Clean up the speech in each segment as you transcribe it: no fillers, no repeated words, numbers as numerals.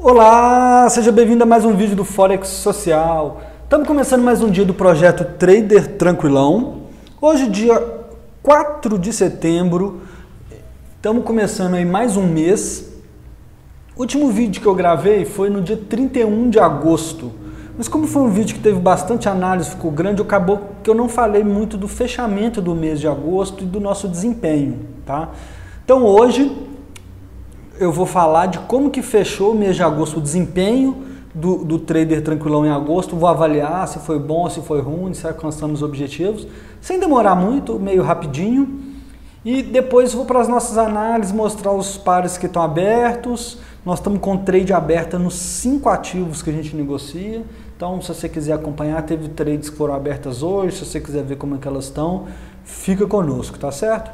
Olá, seja bem-vindo a mais um vídeo do Forex Social. Estamos começando mais um dia do projeto Trader Tranquilão. Hoje, dia 4 de setembro, estamos começando aí mais um mês. O último vídeo que eu gravei foi no dia 31 de agosto. Mas como foi um vídeo que teve bastante análise, ficou grande, acabou que eu não falei muito do fechamento do mês de agosto e do nosso desempenho, tá? Então hoje eu vou falar de como que fechou o mês de agosto, o desempenho do Trader Tranquilão em agosto, vou avaliar se foi bom, se foi ruim, se alcançamos os objetivos, sem demorar muito, meio rapidinho. E depois vou para as nossas análises, mostrar os pares que estão abertos. Nós estamos com trade aberta nos 5 ativos que a gente negocia. Então, se você quiser acompanhar, teve trades que foram abertas hoje, se você quiser ver como é que elas estão, fica conosco, tá certo?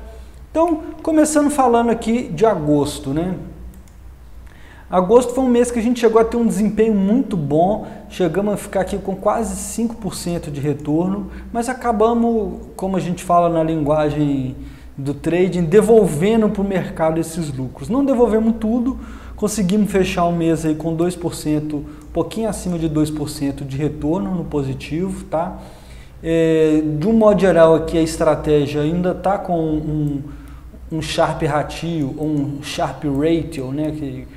Então, começando falando aqui de agosto, né? Agosto foi um mês que a gente chegou a ter um desempenho muito bom, chegamos a ficar aqui com quase 5% de retorno, mas acabamos, como a gente fala na linguagem do trading, devolvendo para o mercado esses lucros. Não devolvemos tudo, conseguimos fechar o mês aí com 2%, um pouquinho acima de 2% de retorno no positivo, tá? De um modo geral aqui a estratégia ainda está com um Sharpe ratio, ou um Sharpe ratio, né? Que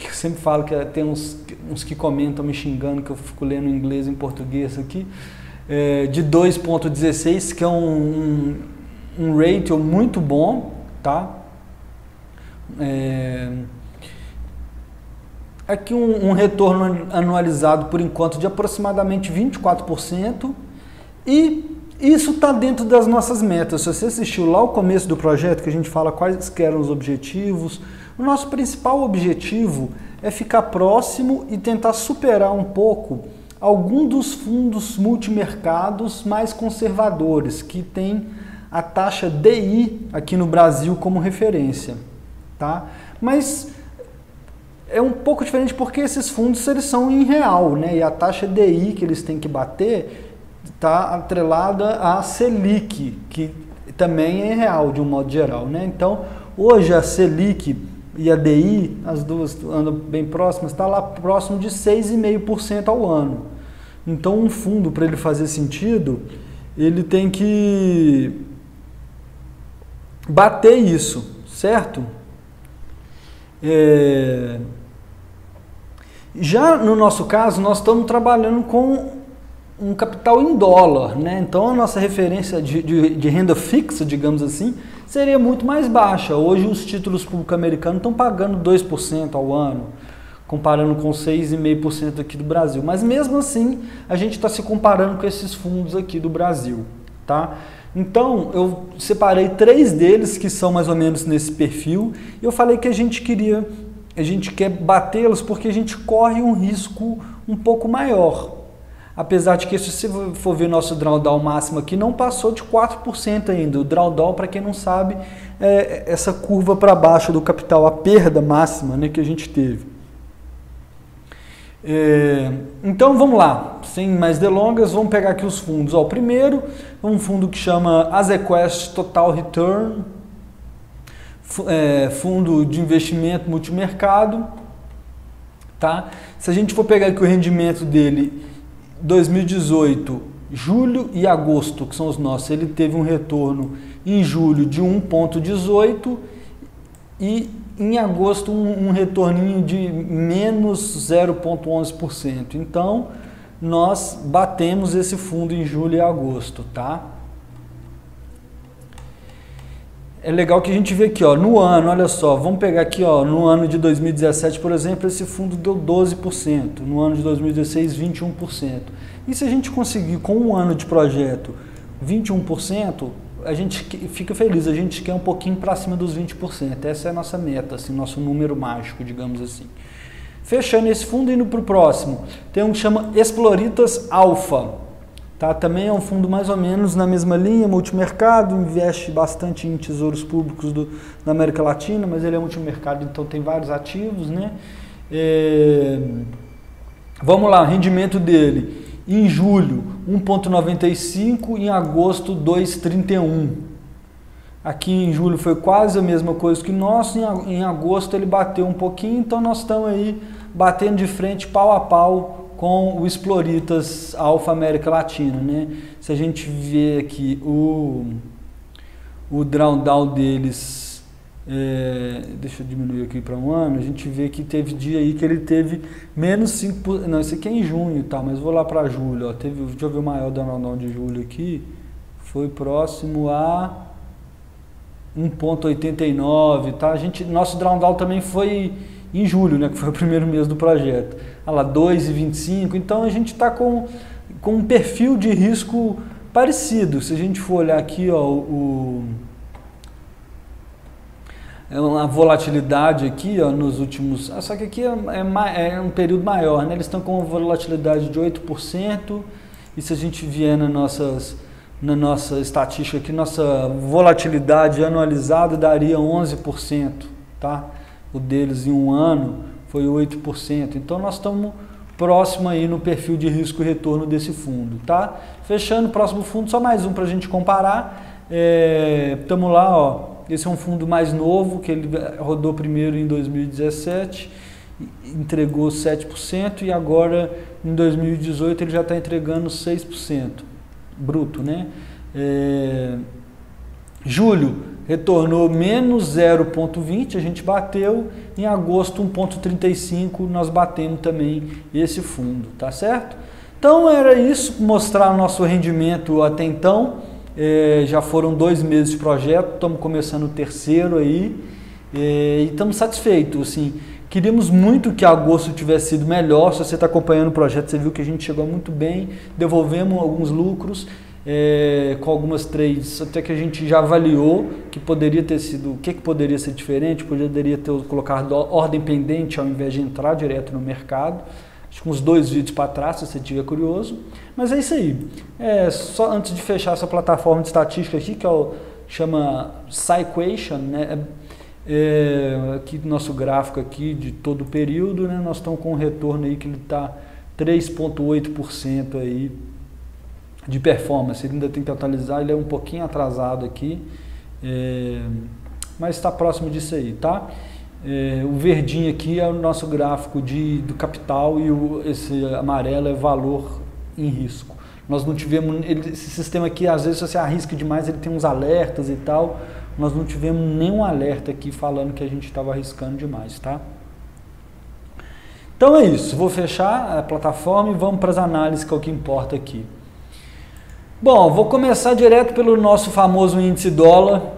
eu sempre falo que tem uns que comentam me xingando que eu fico lendo em inglês e em português aqui, de 2,16, que é um ratio muito bom, tá? Aqui um retorno anualizado por enquanto de aproximadamente 24%, e isso está dentro das nossas metas. Se você assistiu lá o começo do projeto, que a gente fala quais que eram os objetivos, o nosso principal objetivo é ficar próximo e tentar superar um pouco algum dos fundos multimercados mais conservadores, que tem a taxa DI aqui no Brasil como referência, tá? Mas é um pouco diferente porque esses fundos eles são em real, né? E a taxa DI que eles têm que bater está atrelada à Selic, que também é em real de um modo geral, né? Então, hoje a Selic e a DI, as duas andam bem próximas, está lá próximo de 6,5% ao ano. Então, um fundo, para ele fazer sentido, ele tem que bater isso, certo? Já no nosso caso, nós estamos trabalhando com um capital em dólar, né? Então a nossa referência de renda fixa, digamos assim, seria muito mais baixa. Hoje os títulos públicos americanos estão pagando 2% ao ano, comparando com 6,5% aqui do Brasil. Mas mesmo assim, a gente está se comparando com esses fundos aqui do Brasil, tá? Então, eu separei 3 deles que são mais ou menos nesse perfil, e eu falei que a gente quer batê-los porque a gente corre um risco um pouco maior. Apesar de que, se você for ver nosso drawdown máximo aqui, não passou de 4% ainda. O drawdown, para quem não sabe, é essa curva para baixo do capital, a perda máxima, né, que a gente teve. Então vamos lá, sem mais delongas, vamos pegar aqui os fundos. O primeiro é um fundo que chama Azequest Total Return, fundo de investimento multimercado, tá? Se a gente for pegar aqui o rendimento dele, 2018, julho e agosto, que são os nossos, ele teve um retorno em julho de 1,18 e em agosto um retorninho de menos 0,11%. Então, nós batemos esse fundo em julho e agosto, tá? É legal que a gente vê aqui, ó, no ano, olha só, vamos pegar aqui, ó, no ano de 2017, por exemplo, esse fundo deu 12%, no ano de 2016, 21%. E se a gente conseguir, com um ano de projeto, 21%, a gente fica feliz, a gente quer um pouquinho para cima dos 20%. Essa é a nossa meta, assim, nosso número mágico, digamos assim. Fechando esse fundo, indo para o próximo, tem um que chama Exploritas Alpha. Tá? Também é um fundo mais ou menos na mesma linha, multimercado, investe bastante em tesouros públicos da América Latina, mas ele é multimercado, então tem vários ativos, né? Vamos lá, rendimento dele, em julho 1,95, em agosto 2,31. Aqui em julho foi quase a mesma coisa que nós, em agosto ele bateu um pouquinho, então nós estamos aí batendo de frente pau a pau com o Exploritas Alfa América Latina, né? Se a gente vê aqui o drawdown deles, deixa eu diminuir aqui para um ano, a gente vê que teve dia aí que ele teve menos 5%, não, esse aqui é em junho, tá, mas vou lá para julho, ó, deixa eu ver o maior drawdown de julho aqui, foi próximo a 1,89, tá? Nosso drawdown também foi em julho, né, que foi o primeiro mês do projeto. Olha lá, 2,25, então a gente está com um perfil de risco parecido. Se a gente for olhar aqui, ó, a volatilidade aqui, ó, nos últimos... só que aqui é um período maior, né? Eles estão com uma volatilidade de 8%, e se a gente vier na nossa estatística aqui, nossa volatilidade anualizada daria 11%, tá? O deles em um ano foi 8%. Então nós estamos próximo aí no perfil de risco e retorno desse fundo, tá? Fechando o próximo fundo, só mais um para a gente comparar. Estamos lá, ó. Esse é um fundo mais novo, que ele rodou primeiro em 2017, entregou 7%, e agora em 2018 ele já está entregando 6%, bruto, né? Julho retornou menos 0,20, a gente bateu, em agosto 1,35, nós batemos também esse fundo, tá certo? Então era isso, mostrar o nosso rendimento até então. Já foram 2 meses de projeto, estamos começando o terceiro aí, e estamos satisfeitos, assim. Queríamos muito que agosto tivesse sido melhor. Se você está acompanhando o projeto, você viu que a gente chegou muito bem, devolvemos alguns lucros, com algumas trades, até que a gente já avaliou que poderia ter sido, o que poderia ser diferente, poderia ter colocado ordem pendente ao invés de entrar direto no mercado. Acho que uns 2 vídeos para trás, se você estiver curioso. Mas é isso aí. Só antes de fechar essa plataforma de estatística aqui, que chama Cyquation, né? Aqui no nosso gráfico aqui de todo o período, né? Nós estamos com um retorno aí que ele está 3,8% aí de performance. Ele ainda tem que atualizar, ele é um pouquinho atrasado aqui, mas está próximo disso aí, tá? O verdinho aqui é o nosso gráfico do capital, e esse amarelo é valor em risco. Nós não tivemos, esse sistema aqui, às vezes se você arrisca demais, ele tem uns alertas e tal, nós não tivemos nenhum alerta aqui falando que a gente estava arriscando demais, tá? Então é isso, vou fechar a plataforma e vamos para as análises, que é o que importa aqui. Bom, vou começar direto pelo nosso famoso índice dólar.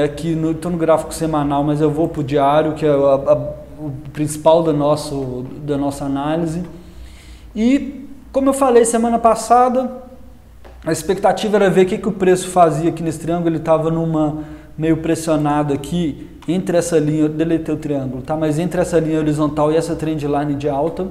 Aqui estou no gráfico semanal, mas eu vou para o diário, que é o principal da nossa análise. E, como eu falei semana passada, a expectativa era ver o que o preço fazia aqui nesse triângulo. Ele estava meio pressionado aqui, entre essa linha, deletei o triângulo, tá? Mas entre essa linha horizontal e essa trendline de alta.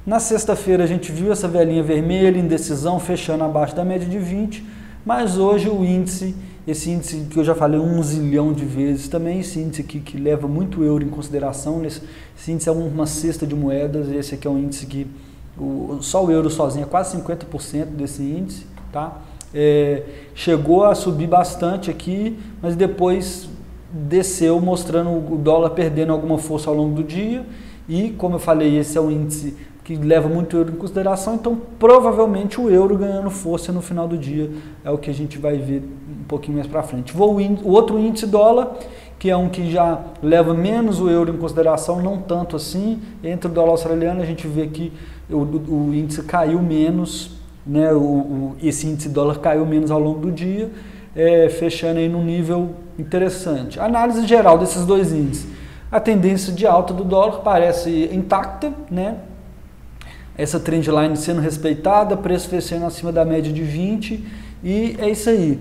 Na sexta-feira a gente viu essa velhinha vermelha, indecisão, fechando abaixo da média de 20, mas hoje o índice, esse índice que eu já falei 1 zilhão de vezes também, esse índice aqui que leva muito euro em consideração, esse índice é uma cesta de moedas, esse aqui é um índice que só o euro sozinho é quase 50% desse índice, tá? Chegou a subir bastante aqui, mas depois desceu, mostrando o dólar perdendo alguma força ao longo do dia, e como eu falei, esse é um índice que leva muito euro em consideração, então provavelmente o euro ganhando força no final do dia é o que a gente vai ver um pouquinho mais para frente. O outro índice dólar, que é um que já leva menos o euro em consideração, não tanto assim, entre o dólar australiano a gente vê que o índice caiu menos, né? Esse índice dólar caiu menos ao longo do dia, fechando aí num nível interessante. A análise geral desses dois índices, a tendência de alta do dólar parece intacta, né? Essa trendline sendo respeitada, preço fechando acima da média de 20, e é isso aí.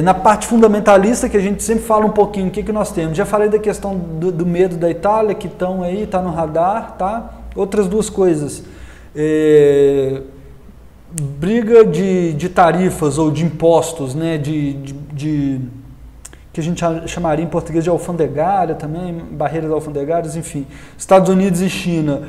Na parte fundamentalista, que a gente sempre fala um pouquinho, o que nós temos? Já falei da questão do medo da Itália, que estão aí, está no radar, tá? Outras duas coisas. Briga de tarifas ou de impostos, né? Que a gente chamaria em português de alfandegária também, barreiras alfandegárias, enfim. Estados Unidos e China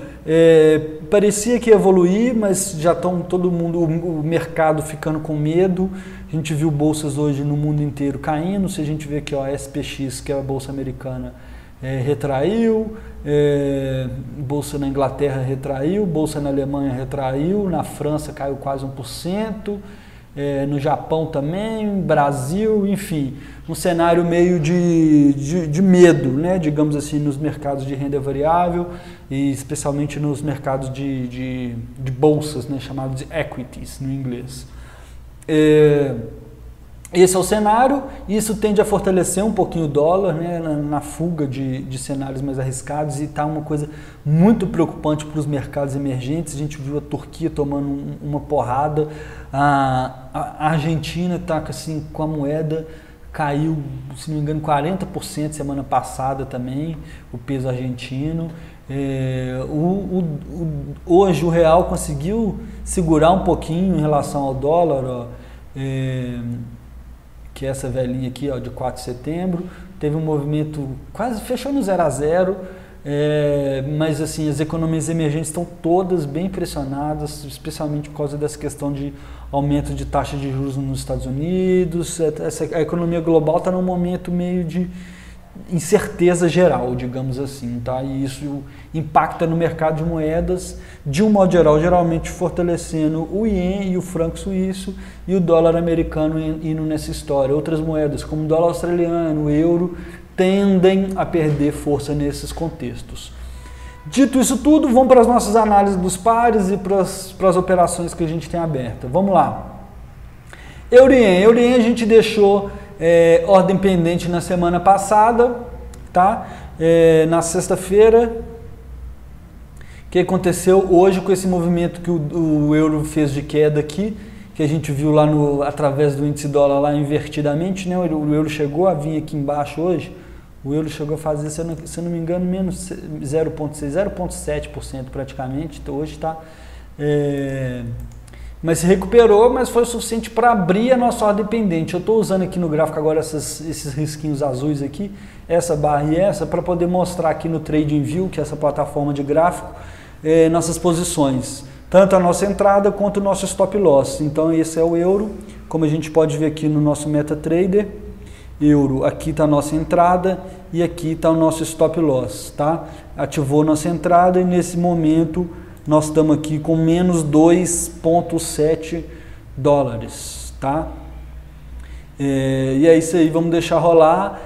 Parecia que ia evoluir, mas já estão todo mundo, o mercado ficando com medo. A gente viu bolsas hoje no mundo inteiro caindo. Se a gente vê aqui, ó, a SPX, que é a bolsa americana, retraiu, bolsa na Inglaterra retraiu, bolsa na Alemanha retraiu, na França caiu quase 1%, no Japão também, Brasil, enfim, um cenário meio de medo, né, digamos assim, nos mercados de renda variável e especialmente nos mercados de bolsas, né, chamados de equities no inglês. Esse é o cenário, e isso tende a fortalecer um pouquinho o dólar, né, na fuga de cenários mais arriscados, e está uma coisa muito preocupante para os mercados emergentes. A gente viu a Turquia tomando uma porrada, a Argentina está assim, com a moeda, caiu, se não me engano, 40% semana passada também, o peso argentino. Hoje o real conseguiu segurar um pouquinho em relação ao dólar, ó, que é essa velhinha aqui, ó, de 4 de setembro, teve um movimento, quase fechou no 0 a 0, mas assim, as economias emergentes estão todas bem pressionadas, especialmente por causa dessa questão de aumento de taxa de juros nos Estados Unidos. A economia global está num momento meio de incerteza geral, digamos assim, tá? E isso impacta no mercado de moedas, de um modo geral, geralmente fortalecendo o iene e o franco suíço, e o dólar americano indo nessa história. Outras moedas, como o dólar australiano, o euro, tendem a perder força nesses contextos. Dito isso tudo, vamos para as nossas análises dos pares e para as operações que a gente tem aberta. Vamos lá. Euro-ien a gente deixou ordem pendente na semana passada, tá? Na sexta-feira. O que aconteceu hoje com esse movimento que o euro fez de queda aqui, que a gente viu lá através do índice dólar lá invertidamente, né? O euro chegou a vir aqui embaixo hoje, o euro chegou a fazer, se eu não me engano, menos 0,6%, 0,7% praticamente, então hoje está... mas se recuperou, mas foi o suficiente para abrir a nossa ordem pendente. Eu estou usando aqui no gráfico agora esses risquinhos azuis aqui, essa barra e essa, para poder mostrar aqui no TradingView, que é essa plataforma de gráfico, nossas posições, tanto a nossa entrada quanto o nosso stop loss. Então esse é o euro, como a gente pode ver aqui no nosso MetaTrader, euro, aqui está a nossa entrada e aqui está o nosso stop loss, tá? Ativou nossa entrada e nesse momento nós estamos aqui com menos 2,7 dólares, tá? E é isso aí, vamos deixar rolar.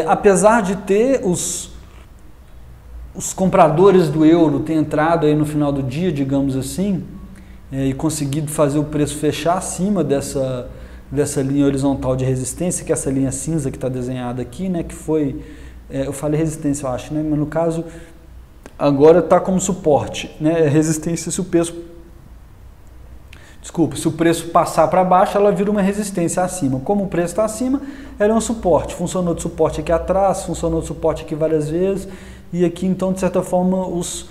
Apesar de ter os compradores do euro ter entrado aí no final do dia, digamos assim, e conseguido fazer o preço fechar acima dessa linha horizontal de resistência, que é essa linha cinza que está desenhada aqui, né? Que foi, eu falei resistência, eu acho, né? Mas no caso... agora está como suporte, né? Resistência se o preço... se o preço passar para baixo, ela vira uma resistência acima. Como o preço está acima, ela é um suporte. Funcionou de suporte aqui atrás, funcionou de suporte aqui várias vezes. E aqui, então, de certa forma, os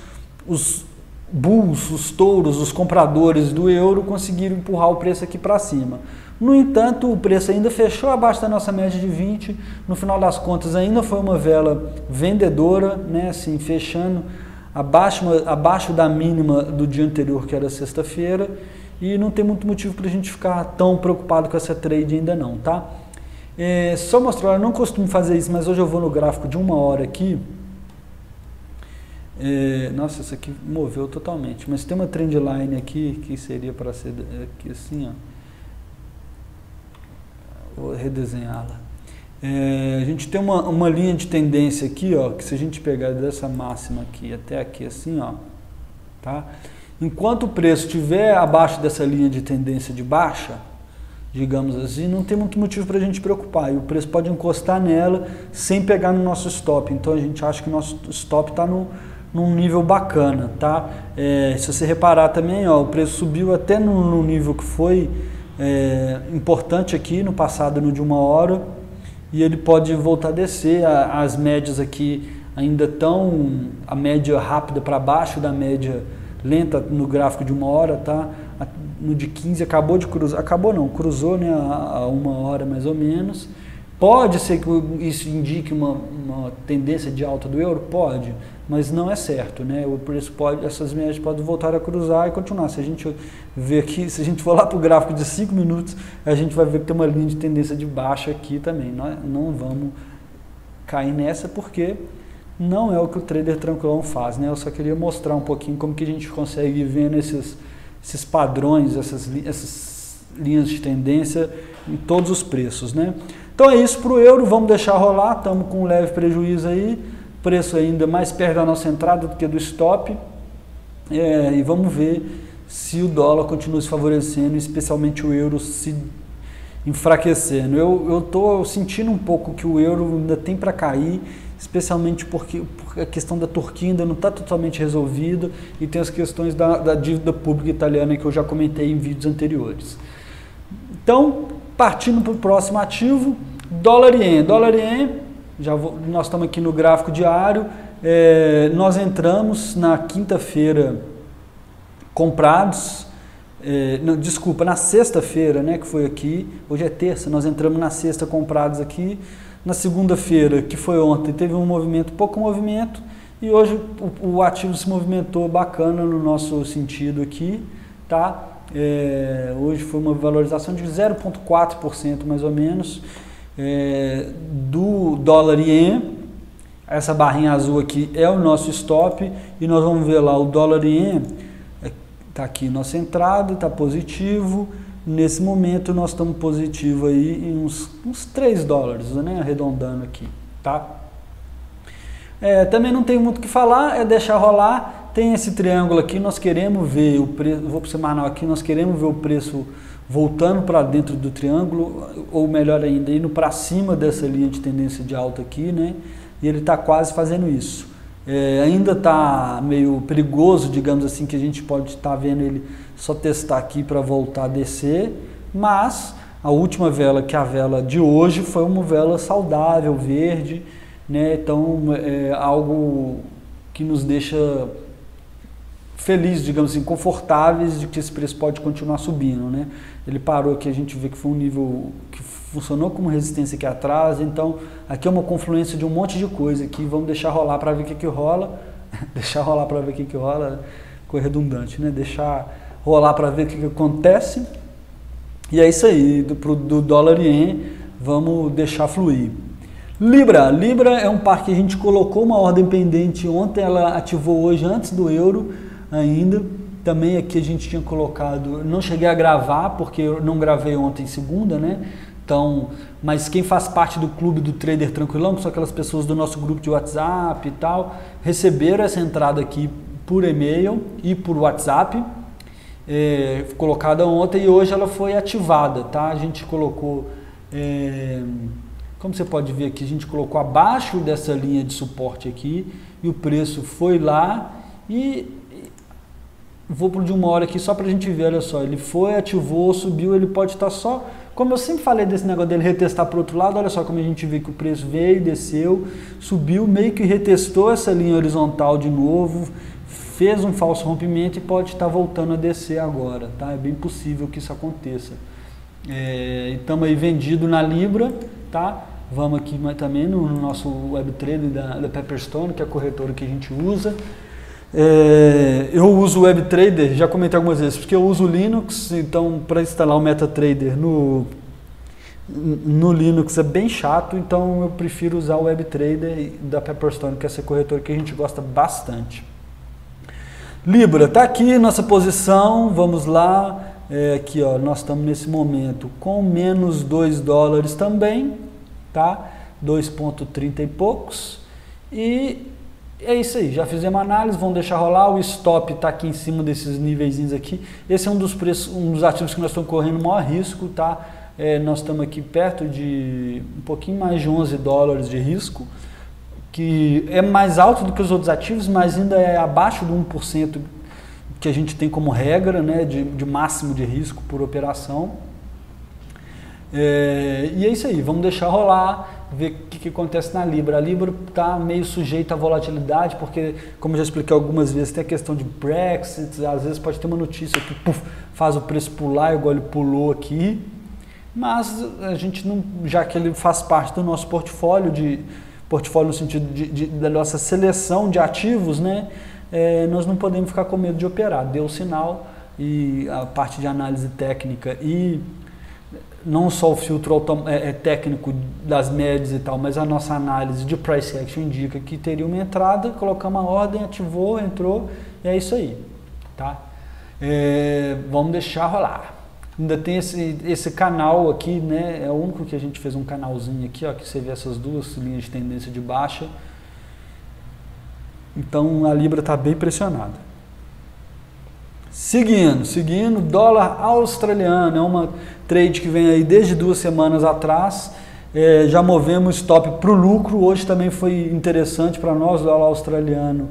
bulls, os touros, os compradores do euro conseguiram empurrar o preço aqui para cima. No entanto, o preço ainda fechou abaixo da nossa média de 20, no final das contas ainda foi uma vela vendedora, né, assim, fechando abaixo da mínima do dia anterior, que era sexta-feira, e não tem muito motivo para a gente ficar tão preocupado com essa trade ainda não, tá? Só mostrar, eu não costumo fazer isso, mas hoje eu vou no gráfico de 1 hora aqui. Nossa, isso aqui moveu totalmente, mas tem uma trendline aqui que seria para ser aqui assim, ó. Vou redesenhá-la. A gente tem uma linha de tendência aqui, ó, que se a gente pegar dessa máxima aqui até aqui assim, ó, tá? Enquanto o preço estiver abaixo dessa linha de tendência de baixa, digamos assim, não tem muito motivo para a gente preocupar. E o preço pode encostar nela sem pegar no nosso stop. Então a gente acha que o nosso stop está num nível bacana, tá? Se você reparar também, ó, o preço subiu até no nível que foi importante aqui no passado, no de 1 hora, e ele pode voltar a descer. As médias aqui ainda estão, a média rápida para baixo da média lenta no gráfico de 1 hora, tá? No de 15 acabou de cruzar, cruzou, né, a 1 hora mais ou menos. Pode ser que isso indique uma tendência de alta do euro? Pode, mas não é certo, né? O preço essas médias podem voltar a cruzar e continuar. Se a gente ver aqui, se a gente for lá para o gráfico de 5 minutos, a gente vai ver que tem uma linha de tendência de baixa aqui também. Nós não vamos cair nessa porque não é o que o trader tranquilão faz, né? Eu só queria mostrar um pouquinho como que a gente consegue ver esses padrões, essas linhas de tendência em todos os preços, né? Então é isso para o euro, vamos deixar rolar, estamos com um leve prejuízo aí, preço ainda mais perto da nossa entrada do que do stop, e vamos ver se o dólar continua se favorecendo, especialmente o euro se enfraquecendo. Eu estou sentindo um pouco que o euro ainda tem para cair, especialmente porque a questão da Turquia ainda não está totalmente resolvida e tem as questões da dívida pública italiana que eu já comentei em vídeos anteriores. Então, partindo para o próximo ativo, dólar e ien. Dólar e ien, nós estamos aqui no gráfico diário, nós entramos na quinta-feira comprados, desculpa, na sexta-feira, né, que foi aqui, hoje é terça, nós entramos na sexta comprados aqui, na segunda-feira, que foi ontem, teve um movimento, pouco movimento, e hoje o ativo se movimentou bacana no nosso sentido aqui, tá? Hoje foi uma valorização de 0,4% mais ou menos do dólar ien. Essa barrinha azul aqui é o nosso stop e nós vamos ver lá o dólar ien, está aqui nossa entrada, está positivo. Nesse momento nós estamos positivo aí em uns 3 dólares, né? Arredondando aqui, tá? Também não tem muito o que falar, é deixar rolar. Tem esse triângulo aqui, nós queremos ver o preço, vou para o semanal aqui, nós queremos ver o preço voltando para dentro do triângulo, ou melhor ainda, indo para cima dessa linha de tendência de alta aqui, né? E ele está quase fazendo isso. Ainda está meio perigoso, digamos assim, que a gente pode estar vendo ele só testar aqui para voltar a descer, mas a última vela, que é a vela de hoje, foi uma vela saudável, verde, né? Então é algo que nos deixa feliz, digamos assim, confortáveis de que esse preço pode continuar subindo, né? Ele parou aqui, a gente vê que foi um nível que funcionou como resistência aqui atrás, então aqui é uma confluência de um monte de coisa aqui, vamos deixar rolar para ver o que rola, deixar rolar para ver o que rola, ficou redundante, né? Deixar rolar para ver o que acontece, e é isso aí, do dólar ien, vamos deixar fluir. Libra é um par que a gente colocou uma ordem pendente ontem, ela ativou hoje antes do euro ainda, também aqui a gente tinha colocado, não cheguei a gravar porque eu não gravei ontem segunda, né? Então, mas quem faz parte do clube do Trader Tranquilão, que são aquelas pessoas do nosso grupo de WhatsApp e tal, receberam essa entrada aqui por e-mail e por WhatsApp, colocada ontem e hoje ela foi ativada, tá? A gente colocou, como você pode ver aqui, a gente colocou abaixo dessa linha de suporte aqui e o preço foi lá e vou por de uma hora aqui só para a gente ver, olha só, ele foi, ativou, subiu, ele pode estar só, como eu sempre falei desse negócio dele retestar para o outro lado, olha só como a gente vê que o preço veio, desceu, subiu, meio que retestou essa linha horizontal de novo, fez um falso rompimento e pode estar voltando a descer agora, tá? É bem possível que isso aconteça. Estamos aí vendido na Libra, tá? Vamos aqui também no nosso web trader da Pepperstone, que é a corretora que a gente usa. Eu uso o WebTrader, já comentei algumas vezes, porque eu uso o Linux, então para instalar o MetaTrader no Linux é bem chato, então eu prefiro usar o WebTrader da Pepperstone, que é essa corretora que a gente gosta bastante. Libra, está aqui nossa posição, vamos lá, aqui ó, nós estamos nesse momento com menos 2 dólares também, tá? 2,30 e poucos, e é isso aí, já fizemos análise, vamos deixar rolar, o stop está aqui em cima desses níveis aqui, esse é um dos ativos que nós estamos correndo maior risco, tá? Nós estamos aqui perto de um pouquinho mais de 11 dólares de risco, que é mais alto do que os outros ativos, mas ainda é abaixo do 1% que a gente tem como regra, né, de máximo de risco por operação. E é isso aí, vamos deixar rolar, ver o que acontece na Libra. A Libra está meio sujeita à volatilidade, porque, como eu já expliquei algumas vezes, tem a questão de Brexit, às vezes pode ter uma notícia que faz o preço pular, igual ele pulou aqui, mas a gente não, já que ele faz parte do nosso portfólio portfólio no sentido da nossa seleção de ativos, né? Nós não podemos ficar com medo de operar. Deu sinal e a parte de análise técnica e não só o filtro técnico das médias e tal, mas a nossa análise de price action indica que teria uma entrada, colocamos a ordem, ativou, entrou, e é isso aí, tá? Vamos deixar rolar. Ainda tem esse canal aqui, né? É o único que a gente fez um canalzinho aqui, ó, que você vê essas duas linhas de tendência de baixa. Então a Libra está bem pressionada. Seguindo, dólar australiano, é uma trade que vem aí desde 2 semanas atrás, já movemos stop para o lucro, hoje também foi interessante para nós, o dólar australiano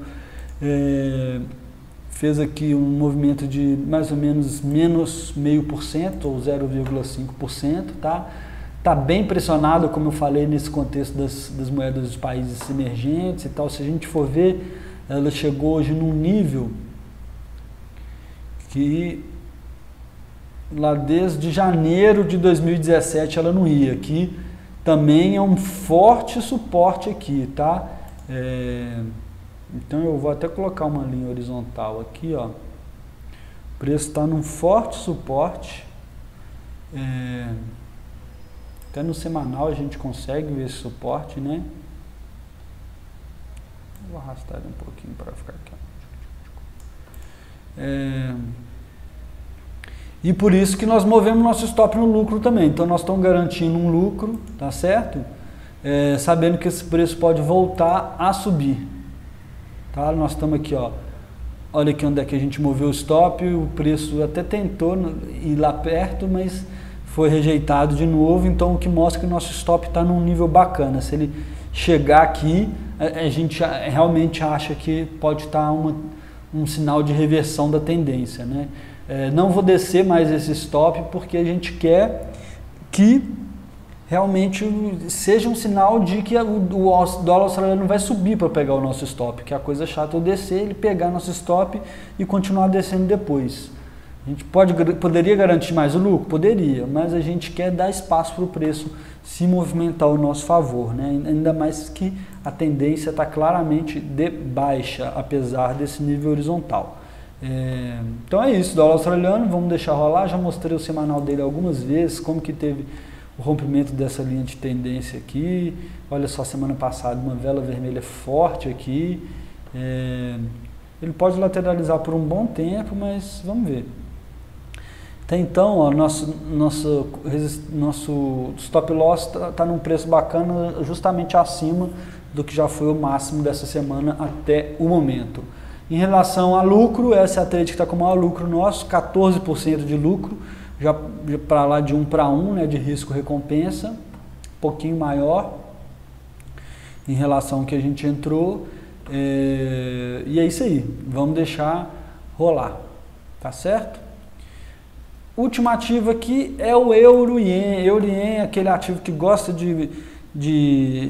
fez aqui um movimento de mais ou menos menos 0,5% ou 0,5%, tá? Está bem pressionado, como eu falei, nesse contexto das moedas dos países emergentes e tal. Se a gente for ver, ela chegou hoje num nível que lá desde janeiro de 2017 ela não ia. Aqui também é um forte suporte aqui, tá? Então eu vou até colocar uma linha horizontal aqui, ó. O preço está num forte suporte. Até no semanal a gente consegue ver esse suporte, né? Vou arrastar ele um pouquinho para ficar aqui. E por isso que nós movemos nosso stop no lucro também. Então nós estamos garantindo um lucro, tá certo? Sabendo que esse preço pode voltar a subir. Tá? Nós estamos aqui, ó. Olha aqui onde é que a gente moveu o stop. O preço até tentou ir lá perto, mas foi rejeitado de novo. Então o que mostra que o nosso stop está num nível bacana. Se ele chegar aqui, a gente realmente acha que pode estar um sinal de reversão da tendência, né? Não vou descer mais esse stop porque a gente quer que realmente seja um sinal de que o dólar australiano não vai subir para pegar o nosso stop, que é a coisa chata eu descer, ele pegar nosso stop e continuar descendo depois. A gente poderia garantir mais o lucro? Poderia, mas a gente quer dar espaço para o preço se movimentar ao nosso favor, né? Ainda mais que a tendência está claramente de baixa, apesar desse nível horizontal. Então é isso, dólar australiano, vamos deixar rolar. Já mostrei o semanal dele algumas vezes, como que teve o rompimento dessa linha de tendência aqui. Olha só, semana passada uma vela vermelha forte aqui. Ele pode lateralizar por um bom tempo, mas vamos ver. Até então, ó, nosso stop loss está num preço bacana, justamente acima do que já foi o máximo dessa semana até o momento. Em relação a lucro, essa é a trade que está com o maior lucro nosso, 14% de lucro, já para lá de 1 para 1, né, de risco-recompensa, um pouquinho maior em relação ao que a gente entrou. E é isso aí, vamos deixar rolar, tá certo? Último ativo aqui é o Euro-Yen. Euro-Yen é aquele ativo que gosta de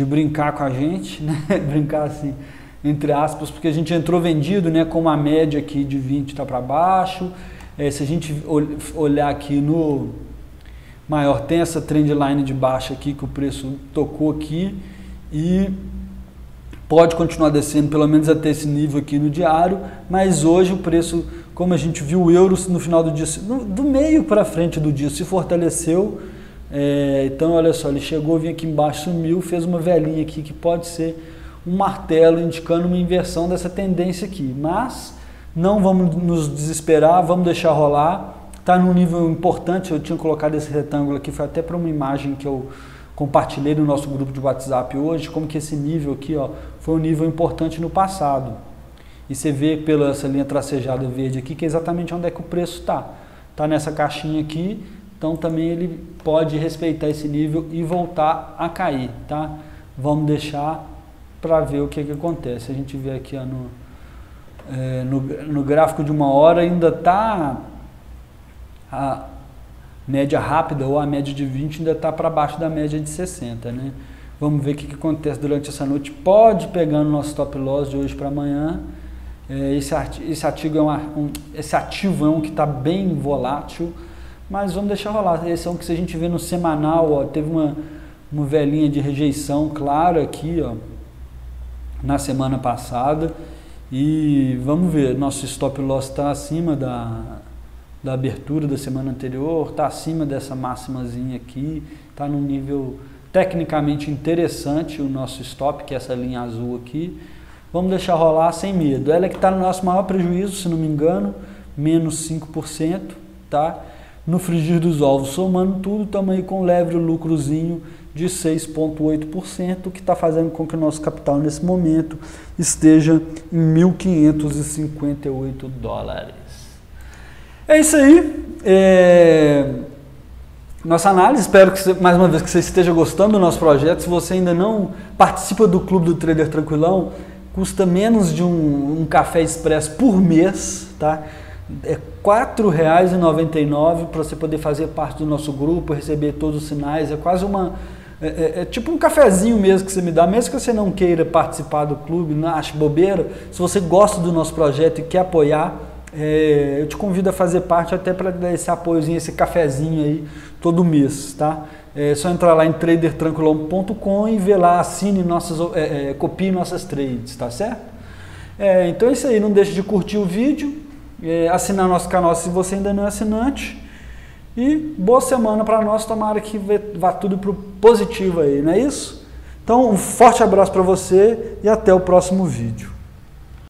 brincar com a gente, né? Brincar assim, entre aspas, porque a gente entrou vendido, né, com uma média aqui de 20 está para baixo. Se a gente olhar aqui no maior, tem essa trend line de baixa aqui que o preço tocou aqui e pode continuar descendo pelo menos até esse nível aqui no diário, mas hoje o preço, como a gente viu, o euro no final do dia, do meio para frente do dia, se fortaleceu. Então olha só, ele chegou, vinha aqui embaixo, sumiu, fez uma velinha aqui que pode ser um martelo indicando uma inversão dessa tendência aqui, mas não vamos nos desesperar, vamos deixar rolar. Está num nível importante, eu tinha colocado esse retângulo aqui, foi até para uma imagem que eu compartilhei no nosso grupo de WhatsApp hoje, como que esse nível aqui, ó, foi um nível importante no passado. E você vê pela essa linha tracejada verde aqui, que é exatamente onde é que o preço está. Está nessa caixinha aqui, então também ele pode respeitar esse nível e voltar a cair, tá? Vamos deixar para ver o que acontece. A gente vê aqui, ó, no gráfico de 1 hora ainda está a média rápida ou a média de 20 ainda está para baixo da média de 60, né? Vamos ver o que acontece durante essa noite. Pode pegar no nosso stop loss de hoje para amanhã. Esse ativo é um que está bem volátil, mas vamos deixar rolar. Esse é um que, se a gente vê no semanal, ó, teve uma velinha de rejeição clara aqui, ó, na semana passada. E vamos ver, nosso stop loss está acima da abertura da semana anterior, está acima dessa máximazinha aqui, está num nível tecnicamente interessante o nosso stop, que é essa linha azul aqui. Vamos deixar rolar sem medo. Ela é que está no nosso maior prejuízo, se não me engano, menos 5%, tá? No frigir dos ovos, somando tudo, estamos aí com um leve lucrozinho de 6,8%, que está fazendo com que o nosso capital nesse momento esteja em 1.558 dólares. É isso aí. Nossa análise, espero que você, mais uma vez, que você esteja gostando do nosso projeto. Se você ainda não participa do Clube do Trader Tranquilão, custa menos de um café expresso por mês, tá? É R$ 4,99 para você poder fazer parte do nosso grupo, receber todos os sinais. É quase é tipo um cafezinho mesmo que você me dá, mesmo que você não queira participar do clube, não ache bobeira. Se você gosta do nosso projeto e quer apoiar, eu te convido a fazer parte, até para dar esse apoiozinho, esse cafezinho aí todo mês, tá? É só entrar lá em tradertranquilão.com e ver lá, assine copie nossas trades, tá certo? Então é isso aí, não deixe de curtir o vídeo, assinar nosso canal se você ainda não é assinante. E boa semana para nós, tomara que vá tudo pro positivo aí, não é isso? Então um forte abraço para você e até o próximo vídeo.